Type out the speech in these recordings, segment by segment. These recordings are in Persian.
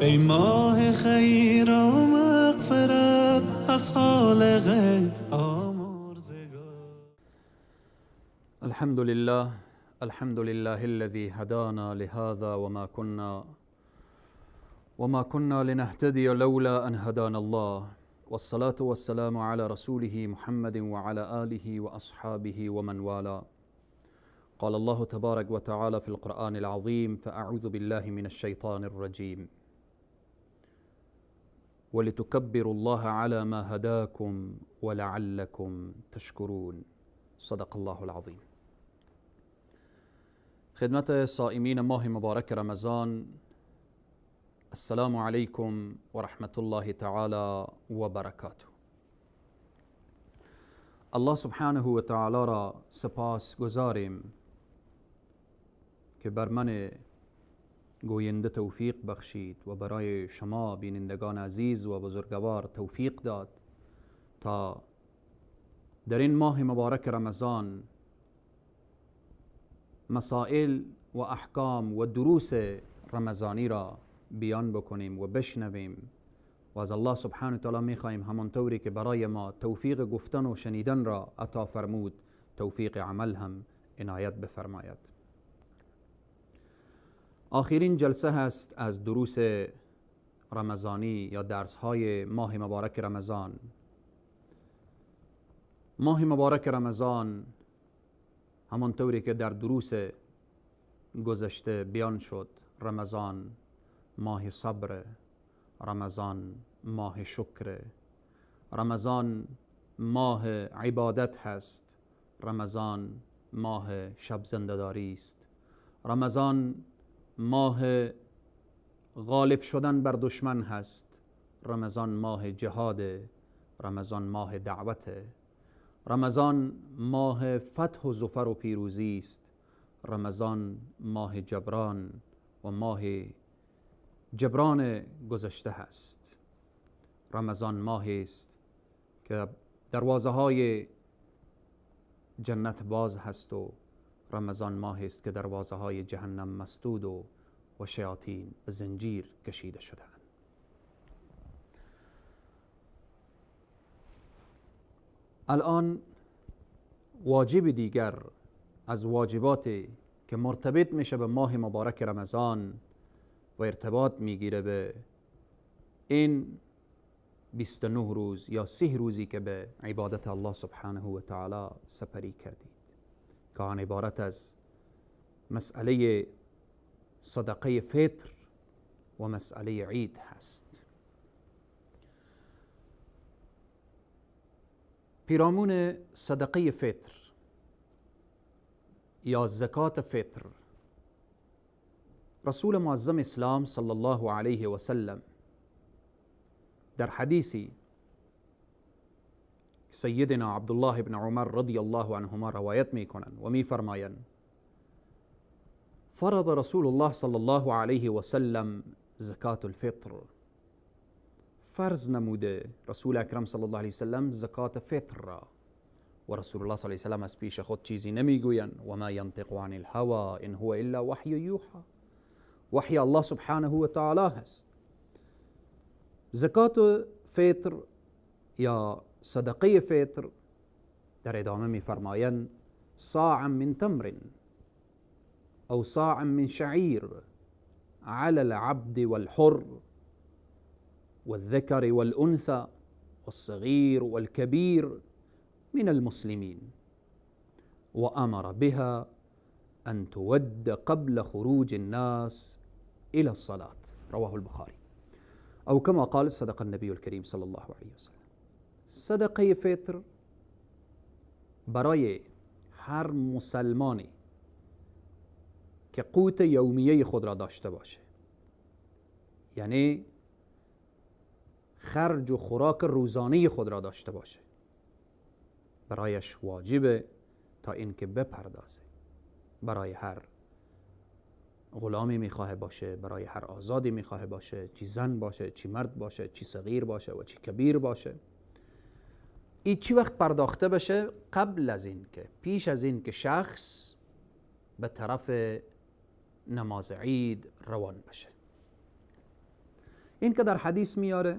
ای ماه خیر و مغفرت از خالق آمرزگار. الحمد لله الذي هدانا لهذا وما كنا لنهتدي لولا أن هدانا الله، والصلاة والسلام على رسوله محمد وعلى آله وأصحابه ومن والاه. قال الله تبارك وتعالى في القرآن العظيم: فأعوذ بالله من الشيطان الرجيم. ولتكبروا الله على ما هداكم ولعلكم تشكرون. صدق الله العظيم. خدمت صائمین ماه مبارک رمضان، السلام علیکم و رحمت الله تعالی و برکاته. الله سبحانه و تعالی را سپاس گذاریم که بر من گوینده توفیق بخشید و برای شما بینندگان عزیز و بزرگوار توفیق داد تا در این ماه مبارک رمضان مسائل و احکام و دروس رمضانی را بیان بکنیم و بشنویم و از الله سبحانه و تعالی میخواهیم همانطوری که برای ما توفیق گفتن و شنیدن را عطا فرمود توفیق عمل هم عنایت بفرماید. آخرین جلسه هست از دروس رمضانی یا درس های ماه مبارک رمضان. ماه مبارک رمضان همانطوری که در دروس گذشته بیان شد، رمضان ماه صبر، رمضان ماه شکر، رمضان ماه عبادت هست، رمضان ماه شب زنده‌داری است، رمضان ماه غالب شدن بر دشمن هست، رمضان ماه جهاد، رمضان ماه دعوت، رمضان ماه فتح و ظفر و پیروزی است، رمضان ماه جبران و ماه جبران گذشته هست. رمضان ماهی است که دروازه های جنت باز هست و رمضان ماهی است که دروازه های جهنم مسدود و شیاطین به زنجیر کشیده شدند. الان واجب دیگر از واجباتی که مرتبط میشه به ماه مبارک رمضان و ارتباط میگیره به این 29 روز یا 30 روزی که به عبادت الله سبحانه و تعالی سپری کردید، که آن عبارت از مسئله صدقه فطر و مسئله عید هست. پیرامون صدقه فطر یا زکات فطر، رسول معظم اسلام صلی الله علیه و سلم در حدیثی سیدنا عبدالله بن عمر رضی الله عنهما روایت میکنند و میفرمایند: فرض رسول الله صلی الله علیه و سلم زکات الفطر. فرض نموده رسول اکرم صلی الله علیه و سلم زکات فطر را، و رسول الله صلی الله علیه و سلم از پیش خود چیزی نمیگویند. و ما ینطق عن الهوى ان هو الا وحی یوحى. وحی الله سبحانه و تعالی هست. زکات فطر یا صدقه فطر در ادامه میفرمایند: صاع من تمر او صاع من شعير على العبد والحر والذكر والأنثى والصغير والكبير من المسلمين، وأمر بها أن تود قبل خروج الناس إلى الصلاة. رواه البخاري. أو كما قال صدق النبي الكريم صلى الله عليه وسلم. صدقه فطر برای هر مسلمانی که قوت یومیه خود را داشته باشه، یعنی خرج و خوراک روزانه خود را داشته باشه، برایش واجبه تا اینکه بپردازه. برای هر غلامی میخواه باشه، برای هر آزادی میخواه باشه، چی زن باشه، چی مرد باشه، چی صغیر باشه و چی کبیر باشه، این چی وقت پرداخته بشه؟ قبل از این که، پیش از این که شخص به طرف نماز عید روان بشه. این که در حدیث میاره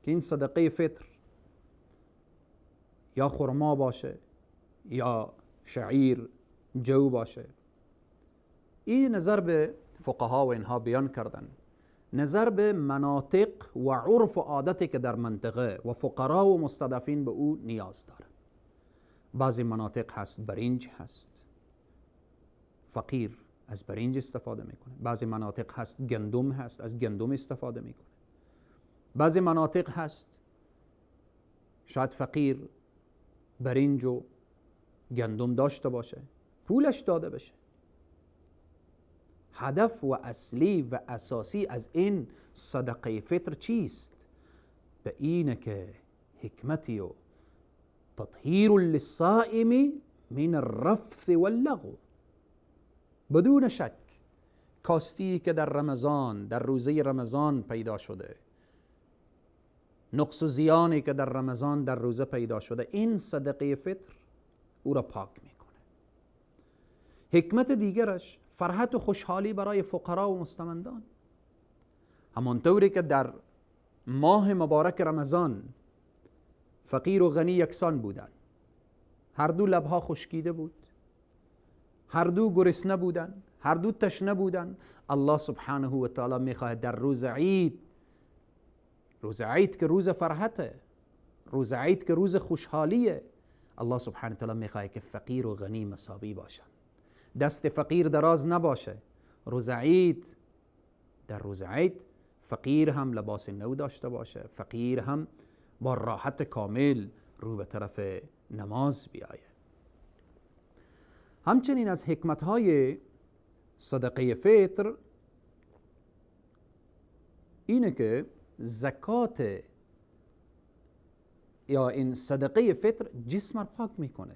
که این صدقه فطر یا خرما باشه یا شعیر جو باشه، این نظر به فقها و اینها بیان کردن، نظر به مناطق و عرف و عادتی که در منطقه و فقرا و مستضعفین به او نیاز داره. بعضی مناطق هست برنج هست، فقیر از برنج استفاده میکنه. بعضی مناطق هست گندم هست، از گندم استفاده میکنه. بعضی مناطق هست شاید فقیر برنج و گندم داشته باشه، پولش داده بشه. هدف و اصلی و اساسی از این صدقه فطر چیست؟ به اینه که حکمتی و تطهیر للصائم من الرفث واللغو. بدون شک کاستی که در رمضان، در روزه رمضان پیدا شده، نقص و زیانی که در رمضان در روزه پیدا شده، این صدقه فطر او را پاک میکنه. حکمت دیگرش فرحت و خوشحالی برای فقرا و مستمندان. همانطوری که در ماه مبارک رمضان فقیر و غنی یکسان بودند، هر دو لبها خشکیده بود، هر دو گرسنه بودند، هر دو تشنه بودند. الله سبحانه و تعالی میخواهد در روز عید، روز عید که روز فرحته، روز عید که روز خوشحالیه، الله سبحانه و تعالی میخواهد که فقیر و غنی مساوی باشند، دست فقیر دراز نباشه. روز عید، در روز عید فقیر هم لباس نو داشته باشه، فقیر هم با راحت کامل رو به طرف نماز بیایه. همچنین از حکمتهای صدقه فطر اینه که زکات یا این صدقه فطر جسم را پاک میکنه.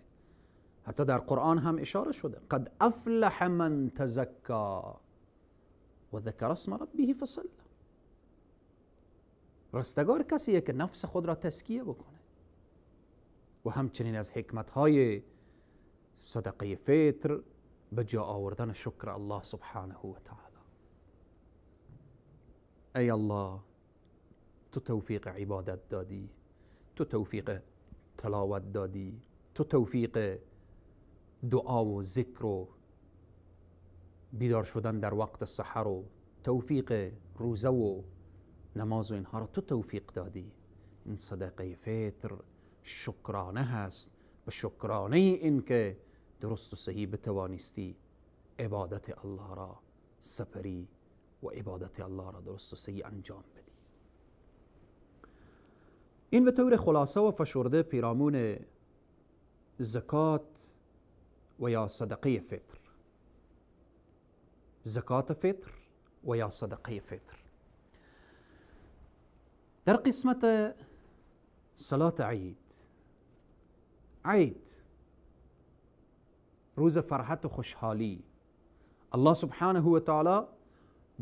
حتی در قرآن هم اشاره شده قد افلح من تزکا و ذکر اسم ربه فصلی. رستگار کسیه که نفس خود را تزکیه بکنه. و همچنین از حکمتهای صدقه فطر به جا آوردن شکر الله سبحانه و تعالی. ای الله، تو توفیق عبادت دادی، تو توفیق تلاوت دادی، تو توفیق دعا و ذکر و بیدار شدن در وقت سحر و توفیق روزه و نماز و اینها را تو توفیق دادی. این صدقه فطر شکرانه هست، به شکرانه این که درست و صحیح بتوانستی عبادت الله را سپری و عبادت الله را درست و صحیح انجام بدی. این به طور خلاصه و فشرده پیرامون زکات و یا صدقه فطر، زکات فطر و یا صدقه فطر. در قسمت صلاة عید، عید روز فرحت و خوشحالی، الله سبحانه و تعالی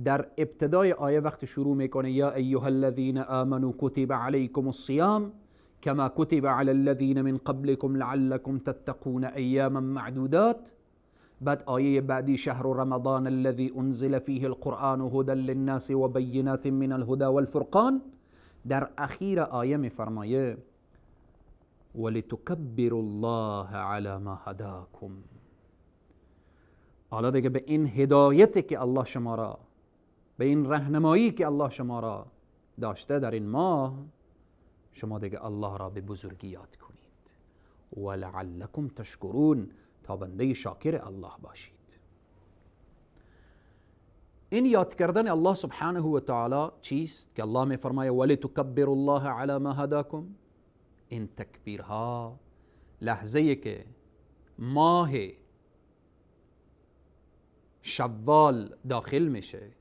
در ابتدای آیه وقت شروع میکنه یا ایها الذین آمنوا کتب علیکم الصیام کما کتب علی الذین من قبلکم لعلکم تتقون ایاما معدودات. بعد آیه بعدی شهر رمضان الذي انزل فيه القرآن هدى للناس و بینات من الهدى والفرقان. در اخیر آیه میفرمایه ولتکبروا الله علی ما هداکم. حالا دیگه به این هدایتی که الله شما را، به این رهنمایی که الله شما را داشته در این ماه، شما دیگه الله را به بزرگی یاد کنید ولعلکم تشکرون، تا بنده شاکر الله باشید. این یاد کردن الله سبحانه و تعالی چیست که الله می فرماید ولتکبروا الله علی ما هداکم؟ این تکبیرها لحظه که ماه شوال داخل میشه،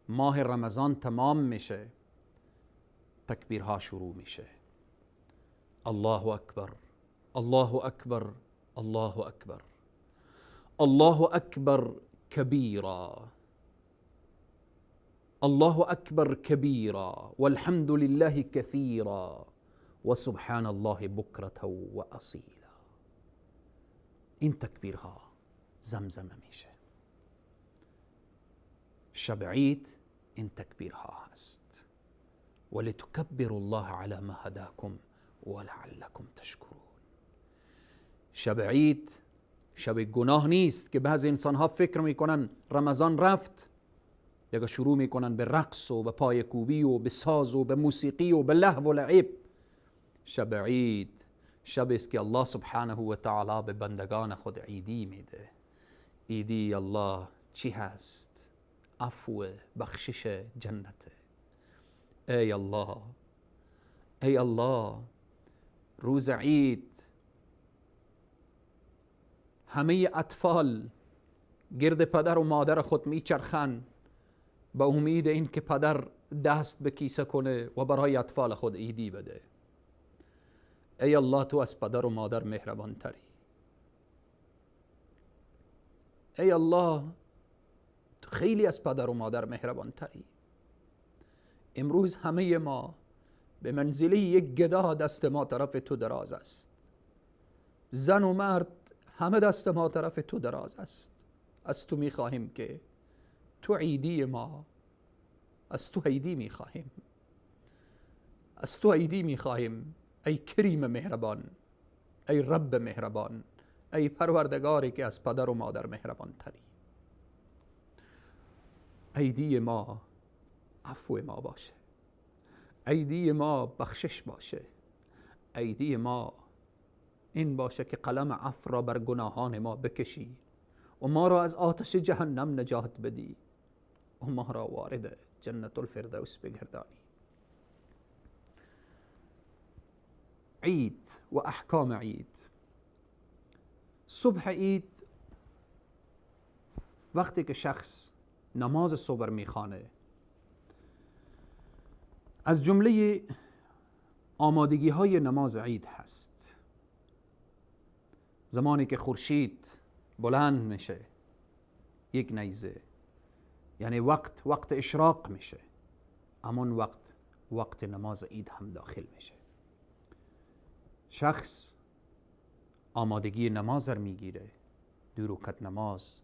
ماه رمضان تمام میشه، تکبیرها شروع میشه. الله اکبر، الله اکبر، الله اکبر، الله اکبر کبیرا، الله اکبر کبیرا والحمد لله کثیرا و سبحان الله بکرة و اصیلا. این تکبیرها زمزمه میشه. شب عید این تکبیرها هست. ولتکبروا الله علی ما هداکم ولعلکم تشکرون. شب عید شب گناه نیست که بعضی انسان ها فکر میکنن رمضان رفت دیگه شروع میکنن به رقص و به پایکوبی و به ساز و به موسیقی و به لهو و لعب. شب عید شب است که الله سبحانه و تعالی به بندگان خود عیدی میده. عیدی الله چی هست؟ عفو، بخشش، جنته. ای الله، ای الله، روز عید همه اطفال گرد پدر و مادر خود میچرخن به امید این که پدر دست به کیسه کنه و برای اطفال خود عیدی بده. ای الله، تو از پدر و مادر مهربان تری. ای الله، تو خیلی از پدر و مادر مهربان تری. امروز همه ما به منزله یک گدا دست ما طرف تو دراز است. زن و مرد همه دست ما طرف تو دراز است. از تو میخواهیم که تو عیدی ما، از تو عیدی میخواهیم، از تو عیدی میخواهیم. ای کریم مهربان، ای رب مهربان، ای پروردگاری که از پدر و مادر مهربان تری. عیدی ما عفو ما باشه، عیدی ما بخشش باشه، عیدی ما این باشه که قلم عفو را بر گناهان ما بکشی و ما را از آتش جهنم نجات بدی و ما را وارد جنت الفردوس بگردانی. عید و احکام عید. صبح عید وقتی که شخص نماز صبح میخوانه، از جمله آمادگی های نماز عید هست زمانی که خورشید بلند میشه یک نیزه، یعنی وقت اشراق میشه، همون وقت نماز عید هم داخل میشه. شخص آمادگی نماز را میگیره، 2 رکعت نماز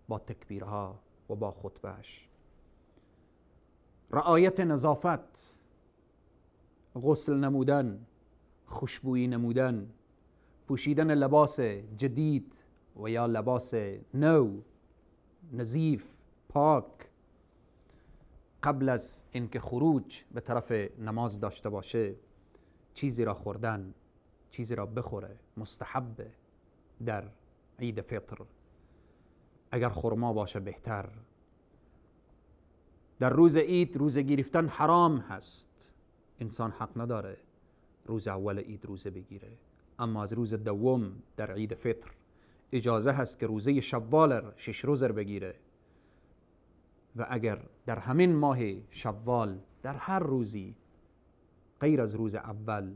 با تکبیرها و با خطبهش. رعایت نظافت، غسل نمودن، خوشبویی نمودن، پوشیدن لباس جدید و یا لباس نو، نظیف، پاک، قبل از اینکه خروج به طرف نماز داشته باشه. چیزی را خوردن، چیزی را بخوره مستحبه در عید فطر. اگر خرما باشه بهتر. در روز عید روزه گرفتن حرام هست. انسان حق نداره روز اول عید روزه بگیره، اما از روز دوم در عید فطر اجازه هست که روزه شوال 6 روز بگیره. و اگر در همین ماه شوال در هر روزی غیر از روز اول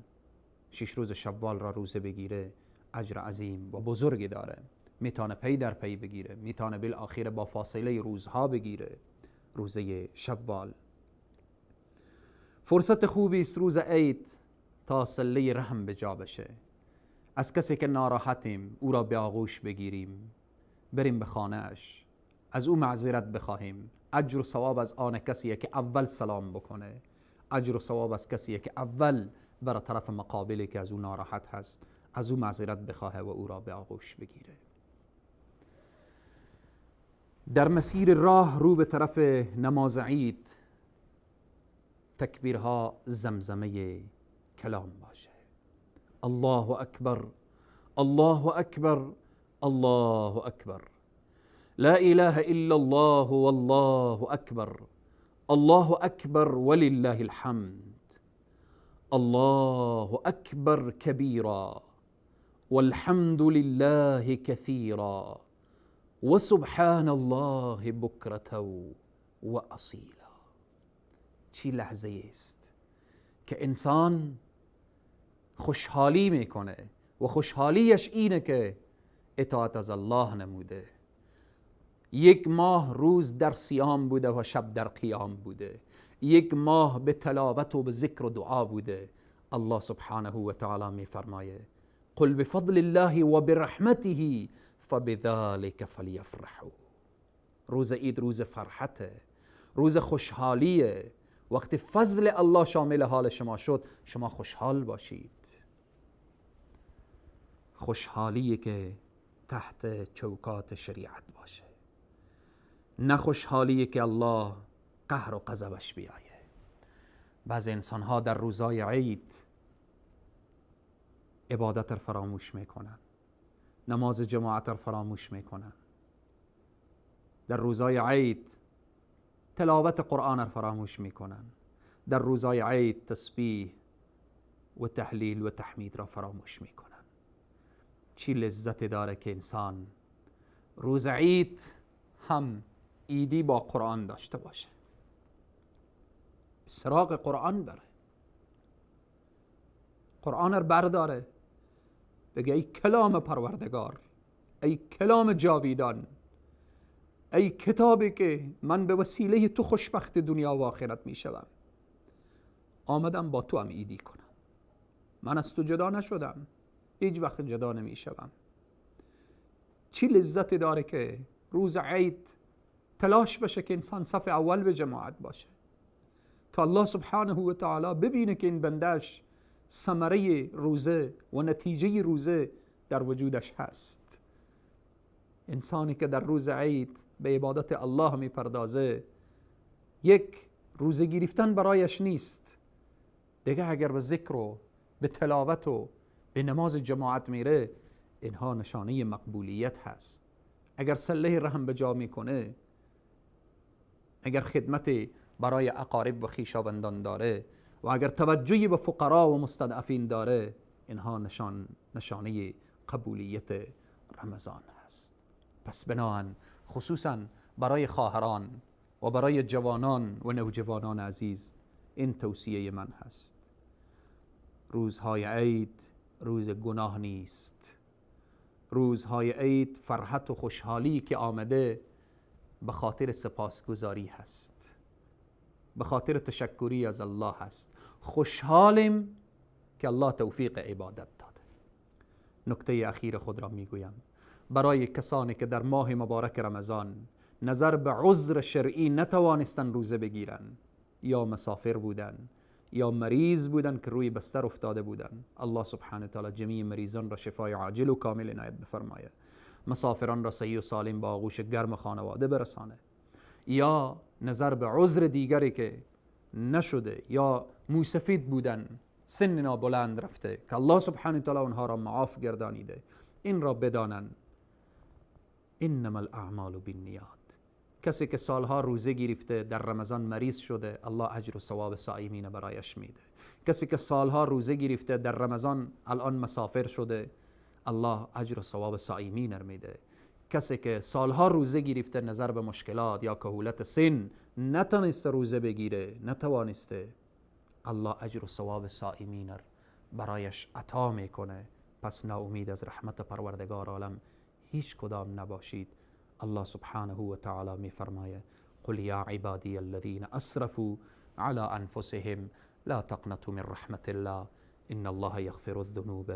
6 روز شوال را روزه بگیره، اجر عظیم و بزرگی داره. میتونه پی در پی بگیره، میتونه بالاخره با فاصله روزها بگیره روزه شوال. فرصت خوبی است روز عید تا صله رحم به جا بشه. از کسی که ناراحتیم او را به آغوش بگیریم، بریم به خانه اش، از او معذرت بخواهیم. اجر و ثواب از آن کسیه که اول سلام بکنه، اجر و ثواب از کسیه که اول بر طرف مقابلی که از او ناراحت هست از او معذرت بخواه و او را به آغوش بگیره. در مسیر راه رو به طرف نماز عید تکبیرها زمزمه کلام باشه. الله اکبر، الله اکبر، الله اکبر، لا اله الا الله والله اکبر، الله اکبر ولله الحمد، الله اکبر کبیرا والحمد لله کثیرا وسبحان الله بکرة و اصیلا. چی لحظه است که انسان خوشحالی میکنه و خوشحالیش اینه که اطاعت از الله نموده. 1 ماه روز در صیام بوده و شب در قیام بوده، 1 ماه به تلاوت و به ذکر و دعا بوده. الله سبحانه و تعالی میفرمایه قل بفضل الله و برحمته فبذلك فلیفرحوا. روز عید روز فرحته، روز خوشحالیه. وقتی فضل الله شامل حال شما شد، شما خوشحال باشید. خوشحالی که تحت چوکات شریعت باشه، نه خوشحالی که الله قهر و غضبش بیایه. بعض انسان ها در روزای عید عبادت را فراموش میکنن، نماز جماعت را فراموش میکنن، در روزای عید تلاوت قرآن را فراموش میکنن، در روزای عید تسبیح و تحلیل و تحمید را فراموش میکنن. چی لذت داره که انسان روز عید هم عیدی با قرآن داشته باشه، سراغ قرآن بره، قرآن رو برداره، بگه ای کلام پروردگار، ای کلام جاویدان، ای کتابی که من به وسیله تو خوشبخت دنیا و آخرت می شوم، آمدم با تو هم عیدی کنم، من از تو جدا نشدم، هیچ وقت جدا نمی شوم. چی لذت داره که روز عید تلاش بشه که انسان صف اول به جماعت باشه، تا الله سبحانه و تعالی ببینه که این بندش ثمره روزه و نتیجه روزه در وجودش هست. انسانی که در روز عید به عبادت الله می پردازه، یک روزه گرفتن برایش نیست دیگه، اگر به ذکر و به تلاوت و به نماز جماعت میره، اینها نشانه مقبولیت هست. اگر صله رحم به جا میکنه، اگر خدمت برای اقارب و خویشاوندان داره و اگر توجهی به فقرا و مستضعفین داره، اینها نشانه قبولیت رمضان هست. پس بناهن خصوصا برای خواهران و برای جوانان و نوجوانان عزیز این توصیه من هست. روزهای عید روز گناه نیست. روزهای عید فرحت و خوشحالی که آمده به خاطر سپاسگزاری هست، به خاطر تشکری از الله هست. خوشحالیم که الله توفیق عبادت داده. نکته اخیر خود را میگویم برای کسانی که در ماه مبارک رمضان نظر به عذر شرعی نتوانستن روزه بگیرن، یا مسافر بودن یا مریض بودن که روی بستر افتاده بودن، الله سبحانه تعالی جمیع مریضان را شفای عاجل و کامل عنایت بفرماید، مسافران را صحیح و سالم با آغوش گرم خانواده برسانه. یا نظر به عذر دیگری که نشده یا موسفید بودن، سن نابلند رفته، که الله سبحانه تعالی اونها را معاف گردانیده، این را بدانن انما الاعمال بالنیات. کسی که سالها روزه گرفته در رمضان مریض شده، الله اجر و ثواب صائمین برایش میده. کسی که سالها روزه گرفته در رمضان الان مسافر شده، الله اجر و ثواب صائمین میده. کسی که سالها روزه گرفته نظر به مشکلات یا کهولت سن نتونسته روزه بگیره، نتوانسته، الله اجر و ثواب صائمین برایش عطا میکنه. پس ناامید از رحمت پروردگار عالم هیچ کدام نباشید. الله سبحانه و تعالی می فرماید قل یا عبادی الذین اسرفوا على انفسهم لا تقنطوا من رحمت الله ان الله یغفر الذنوب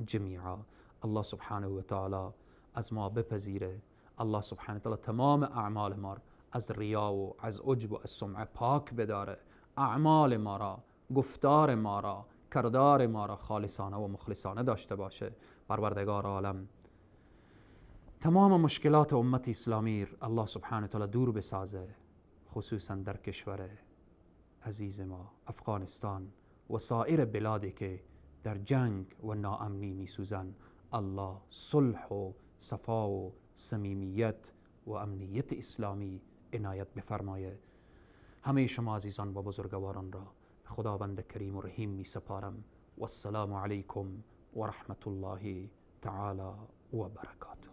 جمیعا. الله سبحانه و تعالی از ما بپذیره. الله سبحانه و تعالی تمام اعمال ما از ریا و از عجب و از سمعه پاک بداره. اعمال ما را، گفتار ما را، کردار ما را خالصانه و مخلصانه داشته باشه. پروردگار عالم تمام مشکلات امت اسلامی الله سبحانه تعالی دور بسازه، خصوصا در کشور عزیز ما افغانستان و سایر بلادی که در جنگ و ناامنی میسوزن. الله صلح و صفا و صمیمیت و امنیت اسلامی عنایت بفرمایه. همه شما عزیزان و بزرگواران را خداوند کریم و رحیم می سپارم. و السلام علیکم و رحمت الله تعالی و برکاته.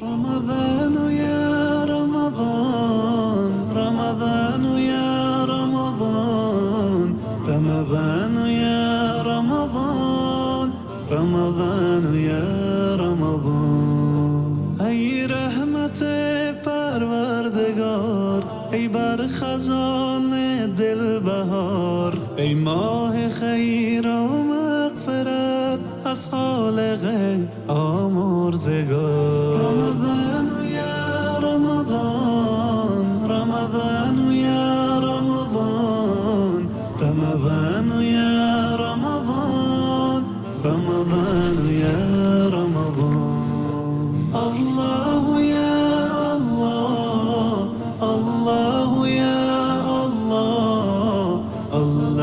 رمضان يا رمضان، رمضان يا رمضان، رمضان يا رمضان، رمضان يا رمضان. ای رحمت پروردگار، ای بر خزان دل بهار، ای ماه خیر و مغفرت از خالق آمرزگار. رمضان یا رمضان، رمضان یا رمضان يا رمضان الله يا الله الله يا الله الله